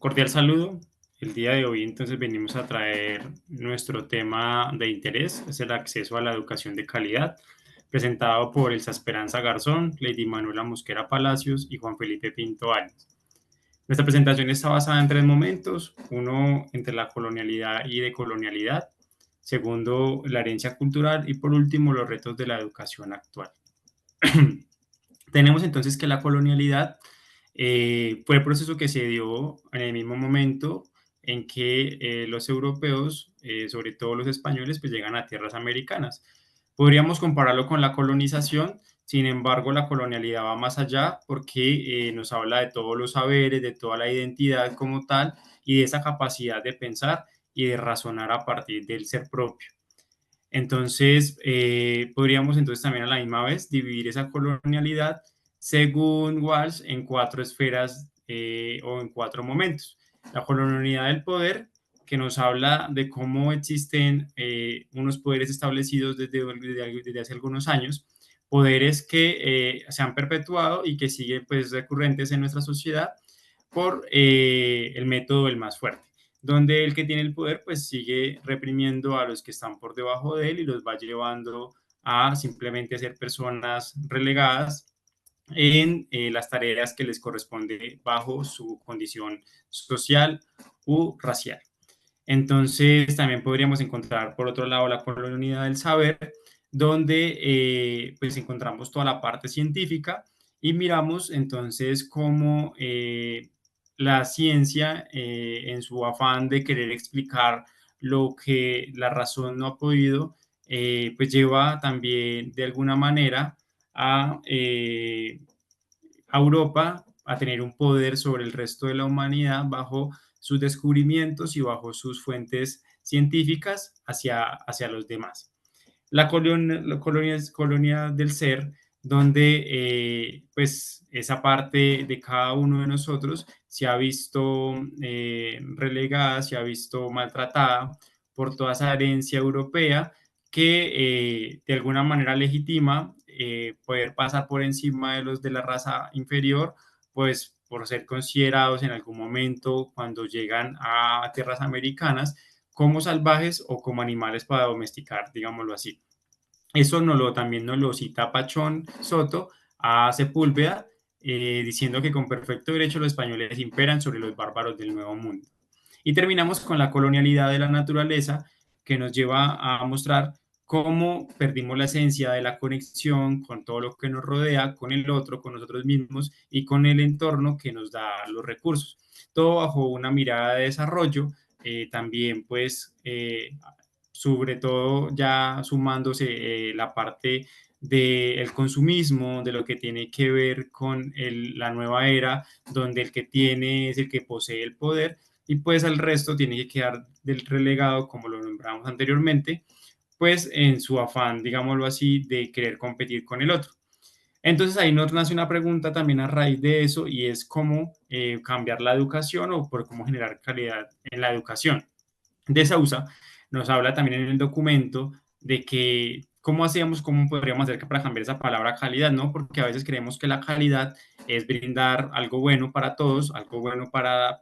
Cordial saludo. El día de hoy entonces venimos a traer nuestro tema de interés, es el acceso a la educación de calidad, presentado por Elsa Esperanza Garzón, Lady Manuela Mosquera Palacios y Juan Felipe Pinto Áñez. Nuestra presentación está basada en tres momentos: uno, entre la colonialidad y decolonialidad; segundo, la herencia cultural; y por último, los retos de la educación actual. Tenemos entonces que la colonialidad fue el proceso que se dio en el mismo momento en que los europeos, sobre todo los españoles, pues llegan a tierras americanas. Podríamos compararlo con la colonización. Sin embargo, la colonialidad va más allá porque nos habla de todos los saberes, de toda la identidad como tal y de esa capacidad de pensar y de razonar a partir del ser propio. Entonces, podríamos entonces también a la misma vez dividir esa colonialidad, según Walsh, en cuatro esferas o en cuatro momentos. La colonialidad del poder, que nos habla de cómo existen unos poderes establecidos desde hace algunos años, poderes que se han perpetuado y que siguen pues recurrentes en nuestra sociedad por el método del más fuerte, donde el que tiene el poder pues sigue reprimiendo a los que están por debajo de él y los va llevando a simplemente ser personas relegadas en las tareas que les corresponde bajo su condición social u racial. Entonces también podríamos encontrar por otro lado la colonialidad del saber, donde pues encontramos toda la parte científica y miramos entonces cómo la ciencia, en su afán de querer explicar lo que la razón no ha podido, pues lleva también de alguna manera a Europa a tener un poder sobre el resto de la humanidad bajo sus descubrimientos y bajo sus fuentes científicas hacia los demás. La colonia del ser, donde pues esa parte de cada uno de nosotros se ha visto relegada, se ha visto maltratada por toda esa herencia europea que de alguna manera legitima poder pasar por encima de los de la raza inferior, pues por ser considerados en algún momento cuando llegan a tierras americanas como salvajes o como animales para domesticar, digámoslo así. Eso también nos lo cita Pachón Soto a Sepúlveda, diciendo que con perfecto derecho los españoles imperan sobre los bárbaros del Nuevo Mundo. Y terminamos con la colonialidad de la naturaleza, que nos lleva a mostrar cómo perdimos la esencia de la conexión con todo lo que nos rodea, con el otro, con nosotros mismos y con el entorno que nos da los recursos. Todo bajo una mirada de desarrollo, también pues sobre todo ya sumándose la parte del consumismo, de lo que tiene que ver con la nueva era, donde el que tiene es el que posee el poder y pues el resto tiene que quedar del relegado, como lo nombramos anteriormente, pues en su afán, digámoslo así, de querer competir con el otro. Entonces ahí nos nace una pregunta también a raíz de eso y es cómo cambiar la educación o por cómo generar calidad en la educación. De Sousa nos habla también en el documento de que cómo hacíamos, cómo podríamos hacer para cambiar esa palabra calidad, ¿no? Porque a veces creemos que la calidad es brindar algo bueno para todos, algo bueno para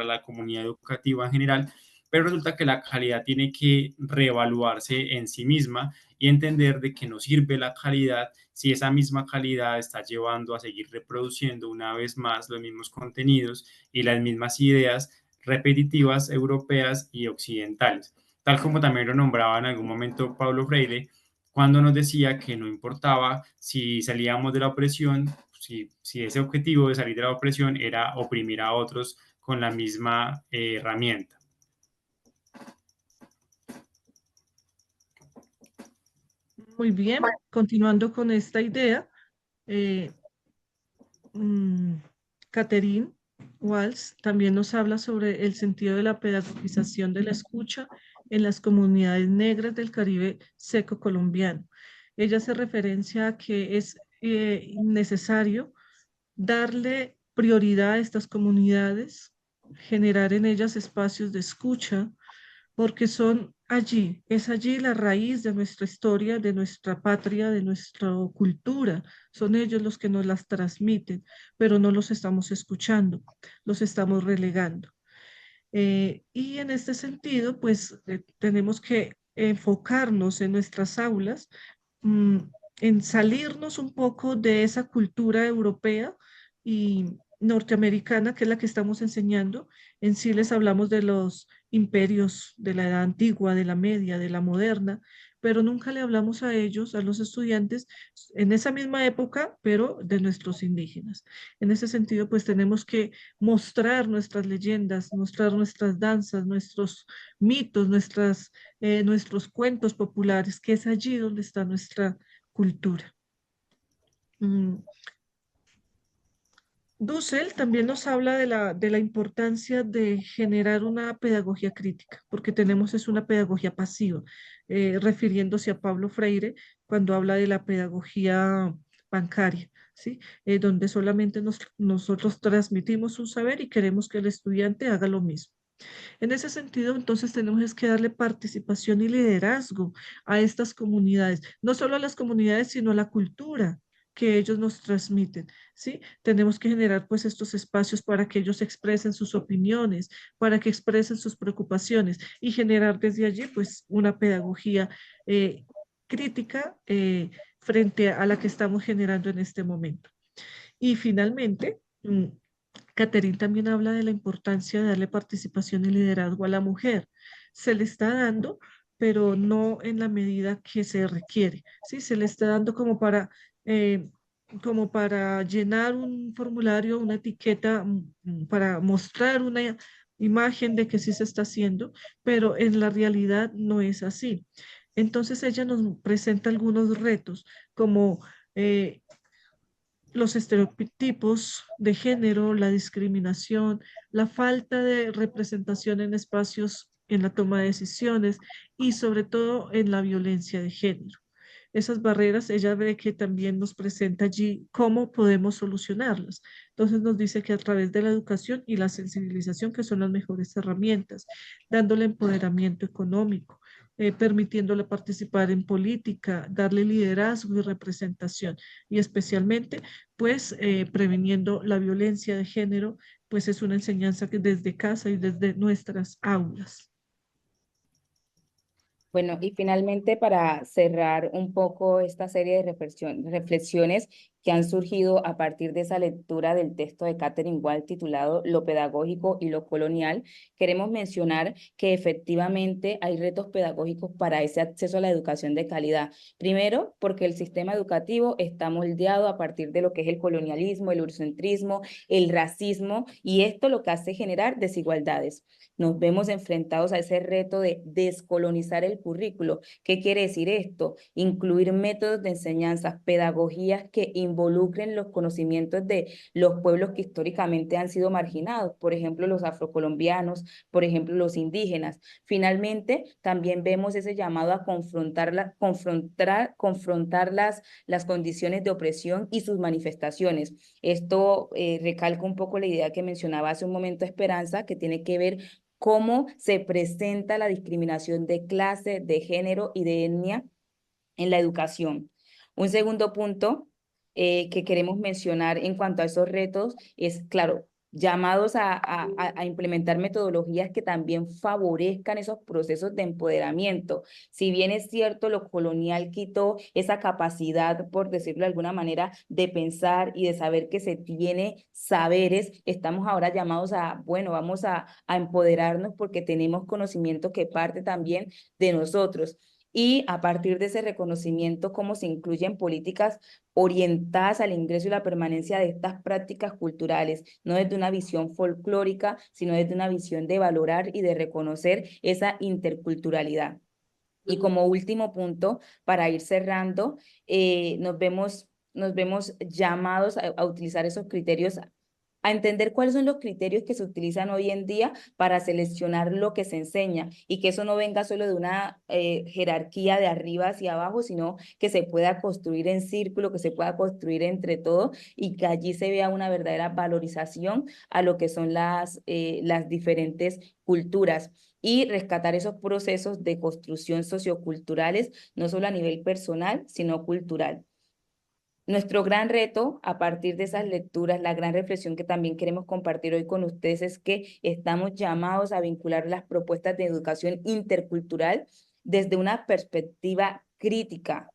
la comunidad educativa en general, pero resulta que la calidad tiene que reevaluarse en sí misma y entender de que no sirve la calidad si esa misma calidad está llevando a seguir reproduciendo una vez más los mismos contenidos y las mismas ideas repetitivas europeas y occidentales, tal como también lo nombraba en algún momento Paulo Freire, cuando nos decía que no importaba si salíamos de la opresión, si ese objetivo de salir de la opresión era oprimir a otros con la misma herramienta. Muy bien, continuando con esta idea, eh, mm, Catherine Walsh también nos habla sobre el sentido de la pedagogización de la escucha en las comunidades negras del Caribe seco colombiano. Ella hace referencia a que es necesario darle prioridad a estas comunidades, generar en ellas espacios de escucha, porque son allí, es allí la raíz de nuestra historia, de nuestra patria, de nuestra cultura. Son ellos los que nos las transmiten, pero no los estamos escuchando, los estamos relegando. Y en este sentido, pues tenemos que enfocarnos en nuestras aulas, mm, en salirnos un poco de esa cultura europea y norteamericana, que es la que estamos enseñando. En sí les hablamos de los imperios de la edad antigua, de la media, de la moderna, pero nunca le hablamos a ellos, a los estudiantes, en esa misma época, pero de nuestros indígenas. En ese sentido, pues tenemos que mostrar nuestras leyendas, mostrar nuestras danzas, nuestros mitos, nuestros cuentos populares, que es allí donde está nuestra cultura. Mm, Dussel también nos habla de la importancia de generar una pedagogía crítica, porque tenemos es una pedagogía pasiva, refiriéndose a Pablo Freire cuando habla de la pedagogía bancaria, ¿sí? Donde solamente nosotros transmitimos un saber y queremos que el estudiante haga lo mismo. En ese sentido, entonces tenemos es que darle participación y liderazgo a estas comunidades, no solo a las comunidades, sino a la cultura que ellos nos transmiten, ¿sí? Tenemos que generar pues estos espacios para que ellos expresen sus opiniones, para que expresen sus preocupaciones y generar desde allí pues una pedagogía crítica frente a la que estamos generando en este momento. Y finalmente, Catherine también habla de la importancia de darle participación y liderazgo a la mujer. Se le está dando, pero no en la medida que se requiere, ¿sí? Se le está dando eh, como para llenar un formulario, una etiqueta, para mostrar una imagen de que sí se está haciendo, pero en la realidad no es así. Entonces ella nos presenta algunos retos como eh, los estereotipos de género, la discriminación, la falta de representación en espacios en la toma de decisiones y sobre todo en la violencia de género. Esas barreras, ella ve que también nos presenta allí cómo podemos solucionarlas. Entonces nos dice que a través de la educación y la sensibilización, que son las mejores herramientas, dándole empoderamiento económico, permitiéndole participar en política, darle liderazgo y representación, y especialmente pues previniendo la violencia de género, pues es una enseñanza que desde casa y desde nuestras aulas. Bueno, y finalmente para cerrar un poco esta serie de reflexiones que han surgido a partir de esa lectura del texto de Catherine Wall titulado Lo pedagógico y lo colonial, queremos mencionar que efectivamente hay retos pedagógicos para ese acceso a la educación de calidad. Primero, porque el sistema educativo está moldeado a partir de lo que es el colonialismo, el eurocentrismo, el racismo, y esto lo que hace generar desigualdades. Nos vemos enfrentados a ese reto de descolonizar el currículo. ¿Qué quiere decir esto? Incluir métodos de enseñanza, pedagogías que involucren los conocimientos de los pueblos que históricamente han sido marginados, por ejemplo, los afrocolombianos, por ejemplo, los indígenas. Finalmente, también vemos ese llamado a confrontar las condiciones de opresión y sus manifestaciones. Esto recalca un poco la idea que mencionaba hace un momento Esperanza, que tiene que ver cómo se presenta la discriminación de clase, de género y de etnia en la educación. Un segundo punto que queremos mencionar en cuanto a esos retos es, claro, llamados a implementar metodologías que también favorezcan esos procesos de empoderamiento. Si bien es cierto, lo colonial quitó esa capacidad, por decirlo de alguna manera, de pensar y de saber que se tiene saberes, estamos ahora llamados a, bueno, vamos a empoderarnos porque tenemos conocimiento que parte también de nosotros. Y a partir de ese reconocimiento, cómo se incluyen políticas orientadas al ingreso y la permanencia de estas prácticas culturales, no desde una visión folclórica, sino desde una visión de valorar y de reconocer esa interculturalidad. Y como último punto, para ir cerrando, nos vemos llamados a utilizar esos criterios, a entender cuáles son los criterios que se utilizan hoy en día para seleccionar lo que se enseña y que eso no venga solo de una jerarquía de arriba hacia abajo, sino que se pueda construir en círculo, que se pueda construir entre todos y que allí se vea una verdadera valorización a lo que son las diferentes culturas y rescatar esos procesos de construcción socioculturales, no solo a nivel personal, sino cultural. Nuestro gran reto a partir de esas lecturas, la gran reflexión que también queremos compartir hoy con ustedes es que estamos llamados a vincular las propuestas de educación intercultural desde una perspectiva crítica.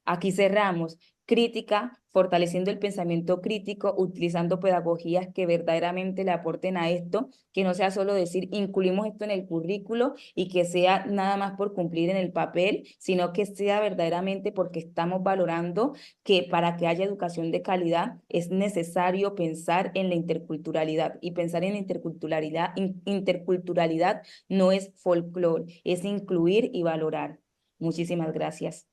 Aquí cerramos. Crítica, fortaleciendo el pensamiento crítico, utilizando pedagogías que verdaderamente le aporten a esto, que no sea solo decir incluimos esto en el currículo y que sea nada más por cumplir en el papel, sino que sea verdaderamente porque estamos valorando que para que haya educación de calidad es necesario pensar en la interculturalidad, y pensar en la interculturalidad no es folclore, es incluir y valorar. Muchísimas gracias.